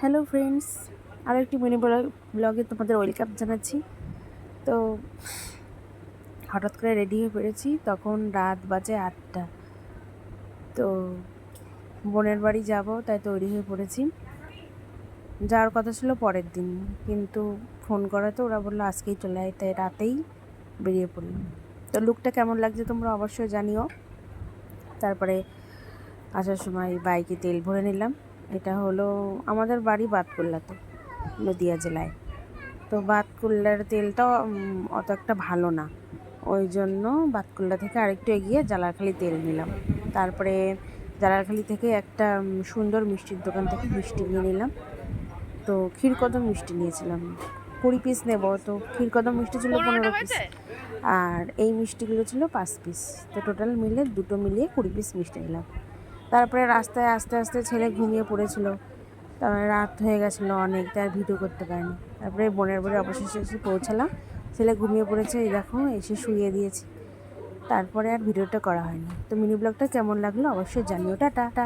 Hello friends, আরও একটি mini ব্লগে তোমাদের ওয়েলকাম জানাচ্ছি। তো হঠাৎ করে রেডি হয়ে পড়েছি, তখন রাত বাজে 8টা। তো বোনের বাড়ি যাব, তাই তৈরি হয়ে পড়েছি। যাওয়ার কথা ছিল পরের দিন, কিন্তু ফোন করাতে ওরা বললো আজকেই চলে আয়, তাই রাতেই বেরিয়ে পড়লাম। তো লুকটা কেমন লাগছে তোমরা অবশ্যই জানিও। তারপরে আসার সময় বাইকে তেল ভরে নিলাম। এটা হলো আমাদের বাড়ি বাতকুল্লাতে, নদিয়া জেলায়। তো বাতকুল্লার তেলটা অত একটা ভালো না, ওই জন্য বাতকুল্লা থেকে আরেকটু এগিয়ে জালারখালি তেল নিলাম। তারপরে জালারখালি থেকে একটা সুন্দর মিষ্টির দোকান থেকে মিষ্টি নিয়ে নিলাম। তো ক্ষীরকদম মিষ্টি নিয়েছিলাম, 20 পিস নেব। তো ক্ষীরকদম মিষ্টি ছিল 15 পিস, আর এই মিষ্টিগুলো ছিল 5 পিস। তো টোটাল মিলে দুটো মিলিয়ে 20 পিস মিষ্টি নিলাম। তারপরে রাস্তায় আস্তে আস্তে ছেলে ঘুমিয়ে পড়েছিল, তারপরে রাত হয়ে গেছিলো অনেক, তার ভিডিও করতে পারিনি। তারপরে বোনের বাড়ি অবশেষে এসে পৌঁছালাম। ছেলে ঘুমিয়ে পড়েছে, এই দেখো এসে শুইয়ে দিয়েছি। তারপরে আর ভিডিওটা করা হয়নি। তো মিনি ব্লগটা কেমন লাগলো অবশ্যই জানিও। টাটা।